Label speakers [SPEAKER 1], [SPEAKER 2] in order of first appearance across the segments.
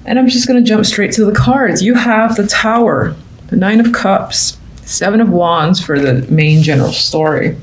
[SPEAKER 1] And I'm just going to jump straight to the cards. You have the Tower, the Nine of Cups, Seven of Wands for the main general story.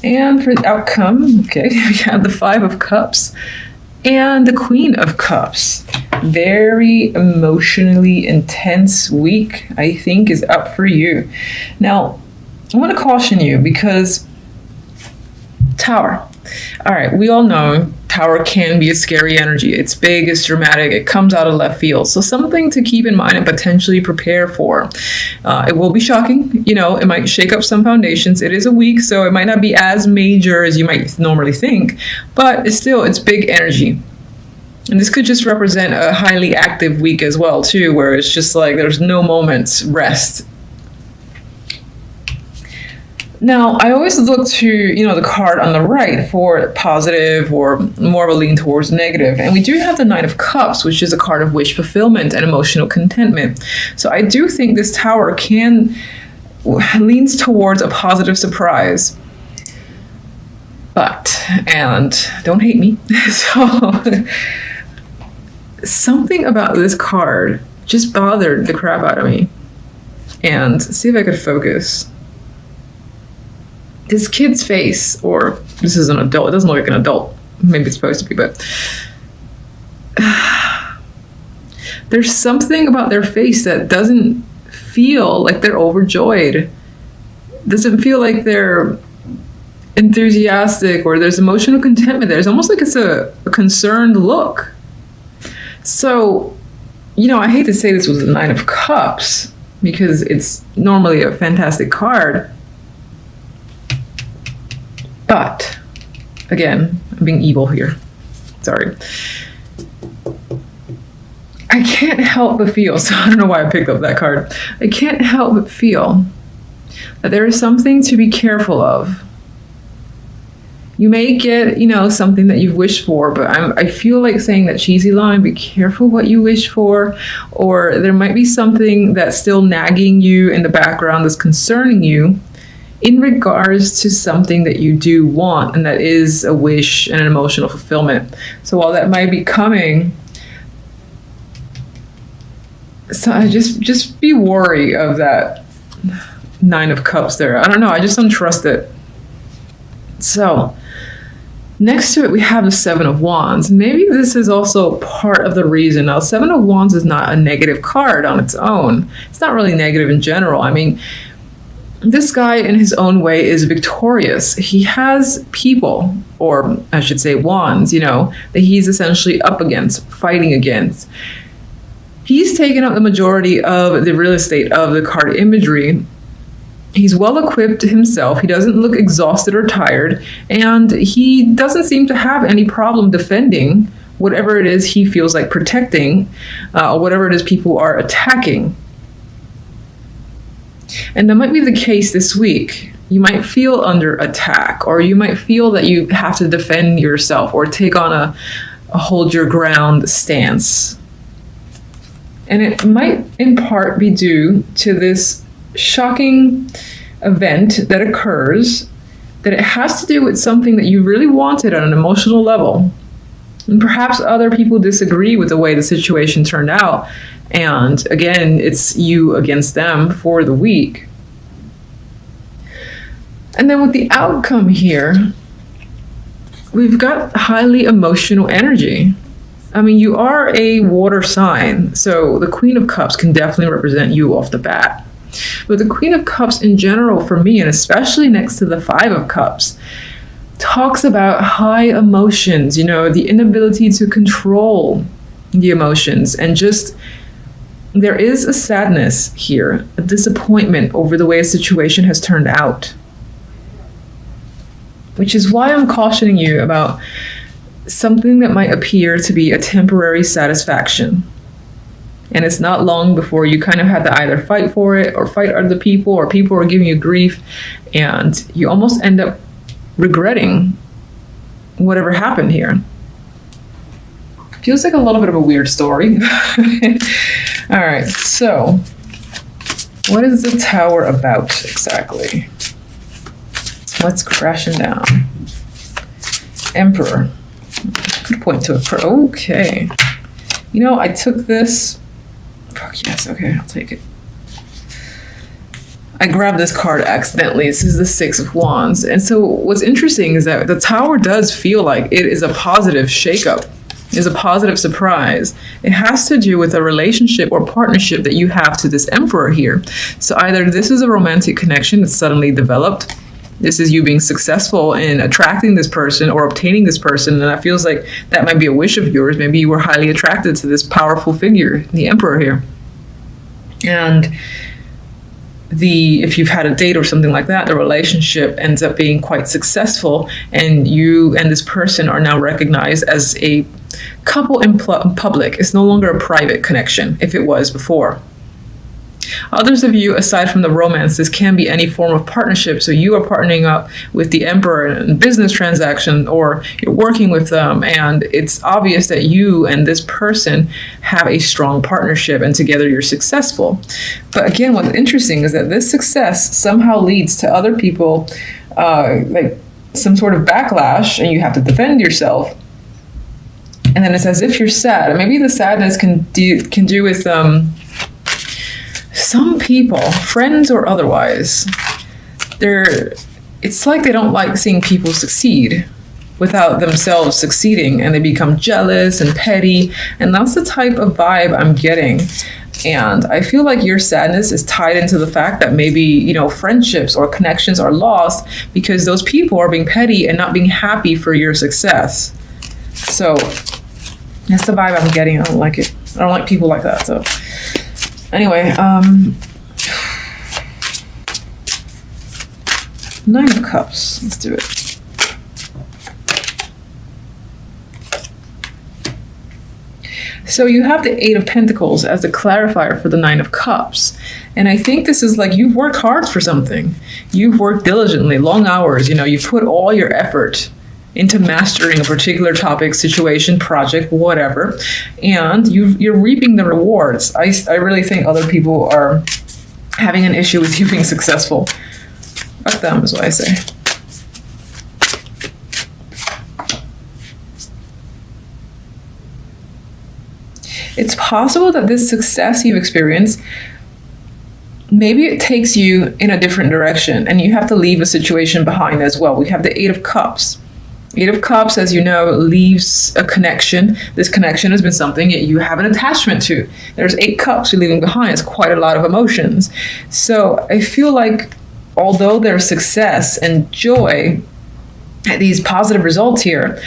[SPEAKER 1] And for the outcome, okay, we have the Five of Cups and the Queen of Cups. Very emotionally intense week, I think, is up for you. Now, I want to caution you because Tower. All right, we all know Tower can be a scary energy. It's big, it's dramatic, it comes out of left field. So something to keep in mind and potentially prepare for. It will be shocking. You know, it might shake up some foundations. It is a week, so it might not be as major as you might normally think, but it's big energy. And this could just represent a highly active week as well, too, where it's just like there's no moments rest. Now, I always look to, the card on the right for positive or more of a lean towards negative. And we do have the Nine of Cups, which is a card of wish fulfillment and emotional contentment. So I do think this Tower leans towards a positive surprise. But, and don't hate me, so something about this card just bothered the crap out of me. And see if I could focus. This kid's face, or this is an adult, it doesn't look like an adult, maybe it's supposed to be, but there's something about their face that doesn't feel like they're overjoyed. Doesn't feel like they're enthusiastic or there's emotional contentment there. It's almost like it's a concerned look. So, I hate to say this was the Nine of Cups because it's normally a fantastic card. But, again, I'm being evil here. Sorry. I can't help but feel, so I don't know why I picked up that card. I can't help but feel that there is something to be careful of. You may get, something that you've wished for, but I feel like saying that cheesy line, be careful what you wish for, or there might be something that's still nagging you in the background that's concerning you in regards to something that you do want, and that is a wish and an emotional fulfillment. So while that might be coming, so just be wary of that Nine of Cups there. I don't know, I just don't trust it. So next to it, we have the Seven of Wands. Maybe this is also part of the reason. Now, Seven of Wands is not a negative card on its own. It's not really negative in general. I mean, this guy in his own way is victorious. He has people, or I should say wands, that he's essentially up against, fighting against. He's taken up the majority of the real estate of the card imagery. He's well equipped himself. He doesn't look exhausted or tired, and he doesn't seem to have any problem defending whatever it is he feels like protecting, or whatever it is people are attacking. And that might be the case this week. You might feel under attack, or you might feel that you have to defend yourself or take on a hold your ground stance. And it might in part be due to this shocking event that occurs, that it has to do with something that you really wanted on an emotional level. And perhaps other people disagree with the way the situation turned out. And again, it's you against them for the week. And then with the outcome here, we've got highly emotional energy. I mean, you are a water sign, so the Queen of Cups can definitely represent you off the bat. But the Queen of Cups in general for me, and especially next to the Five of Cups, talks about high emotions, the inability to control the emotions, and just there is a sadness here, a disappointment over the way a situation has turned out. Which is why I'm cautioning you about something that might appear to be a temporary satisfaction. And it's not long before you kind of had to either fight for it or fight other people, or people are giving you grief, and you almost end up regretting whatever happened here. Feels like a little bit of a weird story. All right, so what is the Tower about exactly? What's crashing down? Emperor. Could point to it. Okay. You know, I took this. Oh, yes, okay, I'll take it. I grabbed this card accidentally. This is the Six of Wands. And so what's interesting is that the Tower does feel like it is a positive shakeup, is a positive surprise. It has to do with a relationship or partnership that you have to this Emperor here. So either this is a romantic connection that's suddenly developed. This is you being successful in attracting this person or obtaining this person. And it feels like that might be a wish of yours. Maybe you were highly attracted to this powerful figure, the Emperor here. And if you've had a date or something like that, the relationship ends up being quite successful, and you and this person are now recognized as a couple in public. It's no longer a private connection if it was before. Others of you, aside from the romance, this can be any form of partnership. So you are partnering up with the Emperor in a business transaction, or you're working with them, and it's obvious that you and this person have a strong partnership, and together you're successful. But again, what's interesting is that this success somehow leads to other people, like some sort of backlash, and you have to defend yourself. And then it's as if you're sad. And maybe the sadness can do with some people, friends or otherwise, it's like they don't like seeing people succeed without themselves succeeding, and they become jealous and petty, and that's the type of vibe I'm getting. And I feel like your sadness is tied into the fact that maybe, you know, friendships or connections are lost because those people are being petty and not being happy for your success. So that's the vibe I'm getting. I don't like it. I don't like people like that. So anyway, Nine of Cups. Let's do it. So you have the Eight of Pentacles as the clarifier for the Nine of Cups. And I think this is like you've worked hard for something. You've worked diligently, long hours. You know, you've put all your effort into mastering a particular topic, situation, project, whatever. And you're reaping the rewards. I really think other people are having an issue with you being successful. Fuck them is what I say. It's possible that this success you've experienced, maybe it takes you in a different direction and you have to leave a situation behind as well. We have the Eight of Cups. Eight of Cups, as you know, leaves a connection. This connection has been something that you have an attachment to. There's 8 cups you're leaving behind. It's quite a lot of emotions. So I feel like although there's success and joy at these positive results here,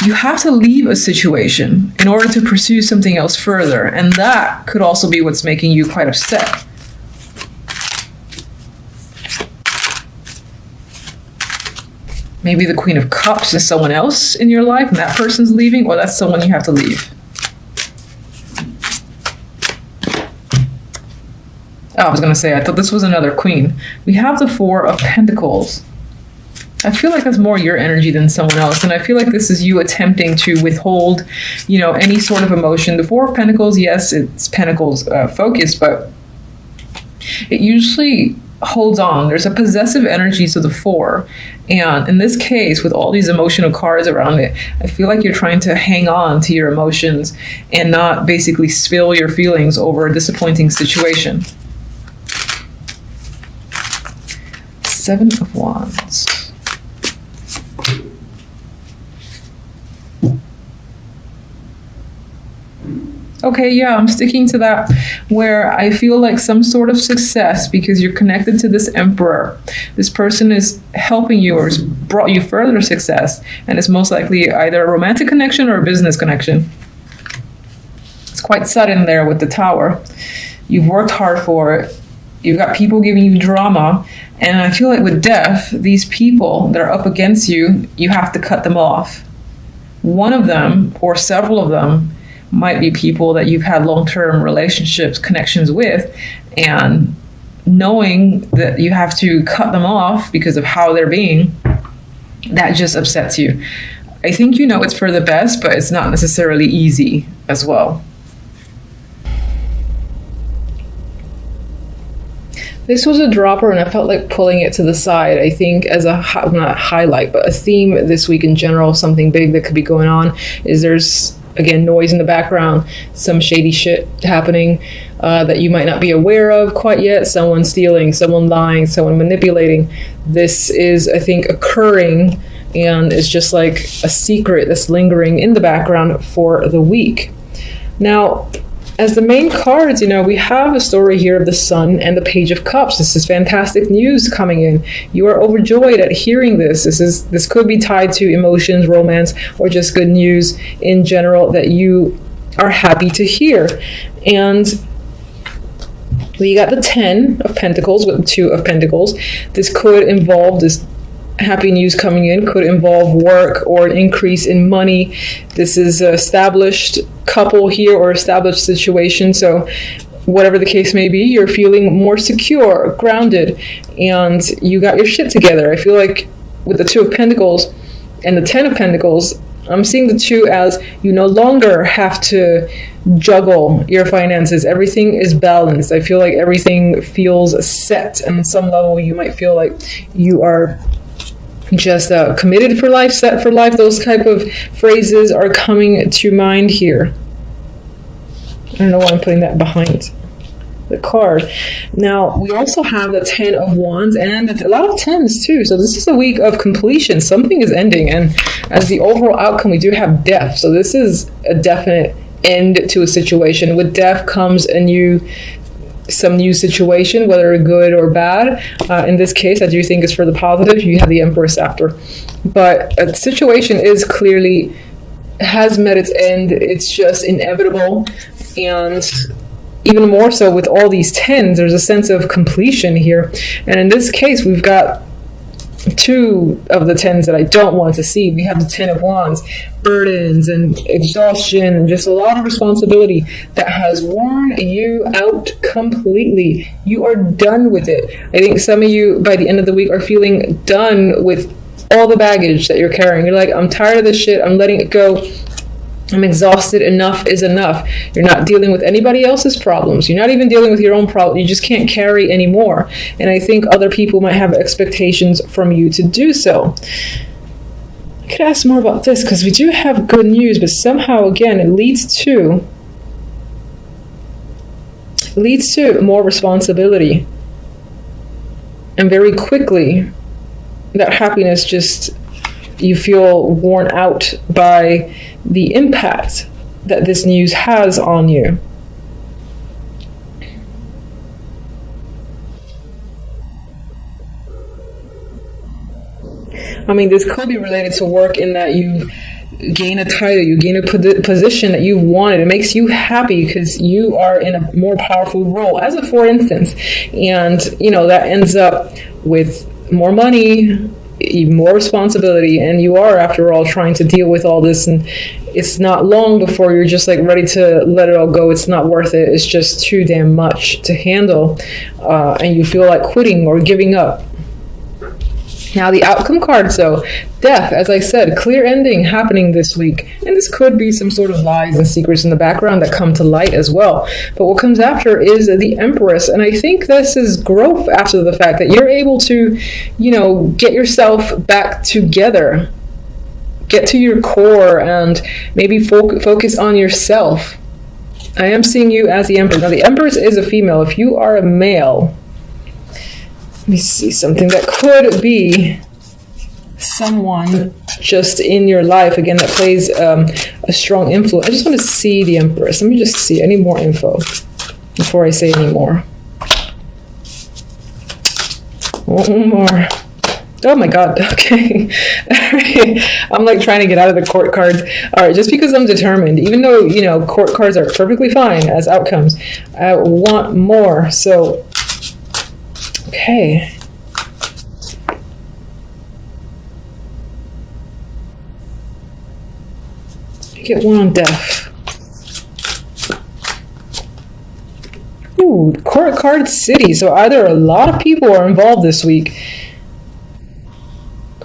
[SPEAKER 1] you have to leave a situation in order to pursue something else further. And that could also be what's making you quite upset. Maybe the Queen of Cups is someone else in your life and that person's leaving, or that's someone you have to leave. Oh, I was going to say, I thought this was another queen. We have the Four of Pentacles. I feel like that's more your energy than someone else. And I feel like this is you attempting to withhold, you know, any sort of emotion. The Four of Pentacles, yes, it's Pentacles focused, but it usually holds on. There's a possessive energy to the Four. And in this case, with all these emotional cards around it, I feel like you're trying to hang on to your emotions and not basically spill your feelings over a disappointing situation. Seven of Wands. Okay, yeah, I'm sticking to that, where I feel like some sort of success because you're connected to this Emperor. This person is helping you or has brought you further success, and it's most likely either a romantic connection or a business connection. It's quite sudden there with the Tower. You've worked hard for it. You've got people giving you drama, and I feel like with Death, these people that are up against you, you have to cut them off. One of them, or several of them, might be people that you've had long-term relationships, connections with, and knowing that you have to cut them off because of how they're being, that just upsets you. I think you know it's for the best, but it's not necessarily easy as well. This was a dropper and I felt like pulling it to the side. I think as a, not a highlight, but a theme this week in general, something big that could be going on is there's again, noise in the background, some shady shit happening that you might not be aware of quite yet. Someone stealing, someone lying, someone manipulating. This is, I think, occurring, and it's just like a secret that's lingering in the background for the week. Now, as the main cards, we have a story here of the Sun and the Page of Cups. This is fantastic news coming in. You are overjoyed at hearing this. This could be tied to emotions, romance, or just good news in general that you are happy to hear. And we got the 10 of Pentacles with the 2 of Pentacles. This could involve this happy news coming in, could involve work or an increase in money. This is an established couple here or established situation. So whatever the case may be, you're feeling more secure, grounded, and you got your shit together. I feel like with the 2 of Pentacles and the 10 of Pentacles, I'm seeing the 2 as you no longer have to juggle your finances. Everything is balanced. I feel like everything feels set. And on some level, you might feel like you are just committed for life, set for life. Those type of phrases are coming to mind here. I don't know why I'm putting that behind the card. Now, we also have the 10 of Wands and a lot of 10s too. So this is a week of completion. Something is ending. And as the overall outcome, we do have death. So this is a definite end to a situation. With death comes some new situation, whether good or bad. In this case, I do think it's for the positive. You have the Empress after. But a situation is clearly has met its end. It's just inevitable. And even more so with all these 10s, there's a sense of completion here. And in this case, we've got 2 of the 10s that I don't want to see. We have the 10 of Wands, burdens and exhaustion, and just a lot of responsibility that has worn you out completely. You are done with it. I think some of you by the end of the week are feeling done with all the baggage that you're carrying. You're like, I'm tired of this shit. I'm letting it go. I'm exhausted. Enough is enough. You're not dealing with anybody else's problems. You're not even dealing with your own problem. You just can't carry anymore. And I think other people might have expectations from you to do so. I could ask more about this because we do have good news, but somehow, again, it leads to more responsibility. And very quickly, that happiness just, you feel worn out by the impact that this news has on you. I mean, this could be related to work in that you gain a title, you gain a position that you've wanted. It makes you happy because you are in a more powerful role, as a for instance. And, that ends up with more money, more responsibility, and you are, after all, trying to deal with all this, and it's not long before you're just like ready to let it all go. It's not worth it. It's just too damn much to handle, and you feel like quitting or giving up. Now, the outcome card, so death, as I said, clear ending happening this week. And this could be some sort of lies and secrets in the background that come to light as well. But what comes after is the Empress. And I think this is growth after the fact, that you're able to, get yourself back together. Get to your core and maybe focus on yourself. I am seeing you as the Empress. Now, the Empress is a female. If you are a male, let me see something that could be someone just in your life, again, that plays a strong influence. I just want to see the Empress. Let me just see any more info before I say any more. One more. Oh my God. Okay. I'm like trying to get out of the court cards. All right. Just because I'm determined, even though, court cards are perfectly fine as outcomes, I want more. So, okay. Get one on death. Ooh, court card city. So either a lot of people are involved this week,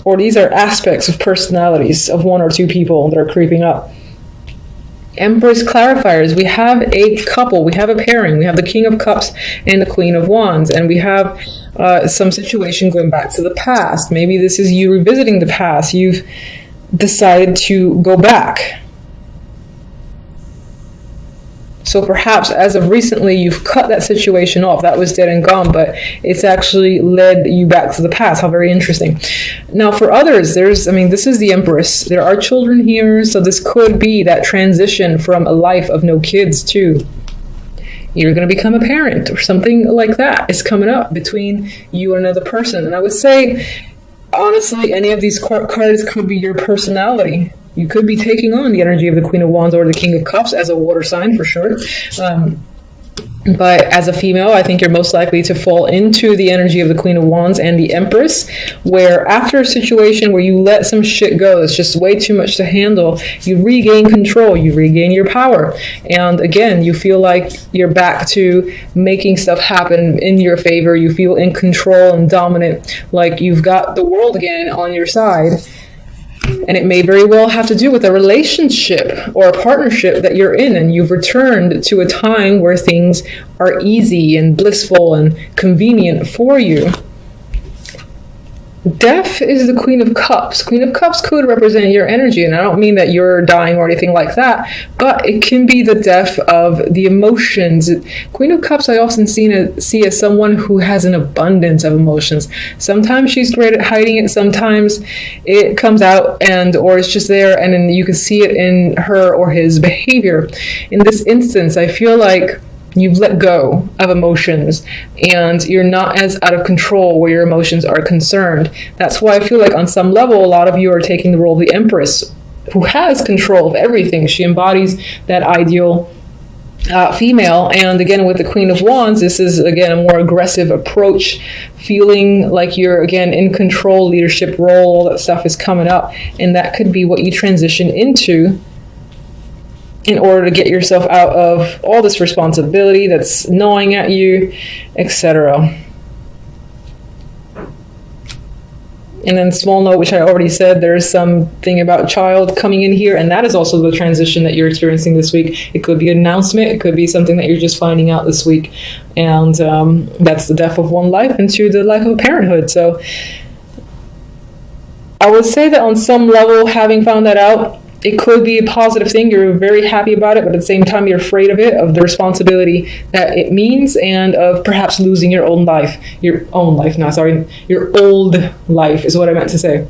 [SPEAKER 1] or these are aspects of personalities of 1 or 2 people that are creeping up. Empress clarifiers. We have a couple. We have a pairing. We have the King of Cups and the Queen of Wands. And we have some situation going back to the past. Maybe this is you revisiting the past. You've decided to go back. So perhaps as of recently, you've cut that situation off. That was dead and gone, but it's actually led you back to the past. How very interesting. Now for others, this is the Empress. There are children here, so this could be that transition from a life of no kids to you're going to become a parent or something like that is coming up between you and another person. And I would say, honestly, any of these cards could be your personality. You could be taking on the energy of the Queen of Wands or the King of Cups as a water sign for sure. But as a female, I think you're most likely to fall into the energy of the Queen of Wands and the Empress, where after a situation where you let some shit go, it's just way too much to handle, you regain control, you regain your power. And again, you feel like you're back to making stuff happen in your favor. You feel in control and dominant, like you've got the world again on your side. And it may very well have to do with a relationship or a partnership that you're in, and you've returned to a time where things are easy and blissful and convenient for you. Death is the Queen of Cups. Queen of Cups could represent your energy, and I don't mean that you're dying or anything like that, but it can be the death of the emotions. Queen of Cups I often see as someone who has an abundance of emotions. Sometimes she's great at hiding it, sometimes it comes out or it's just there, and then you can see it in her or his behavior. In this instance, I feel like you've let go of emotions and you're not as out of control where your emotions are concerned. That's why I feel like on some level, a lot of you are taking the role of the Empress, who has control of everything. She embodies that ideal female. And again, with the Queen of Wands, this is again a more aggressive approach, feeling like you're again in control, leadership role, all that stuff is coming up. And that could be what you transition into in order to get yourself out of all this responsibility that's gnawing at you, etc. And then small note, which I already said, there's something about child coming in here, and that is also the transition that you're experiencing this week. It could be an announcement, it could be something that you're just finding out this week, and that's the death of one life into the life of parenthood. So I would say that on some level, having found that out, it could be a positive thing. You're very happy about it, but at the same time, you're afraid of it, of the responsibility that it means, and of perhaps losing your own life. Your old life is what I meant to say.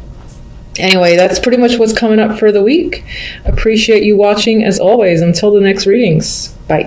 [SPEAKER 1] Anyway, that's pretty much what's coming up for the week. Appreciate you watching as always. Until the next readings. Bye.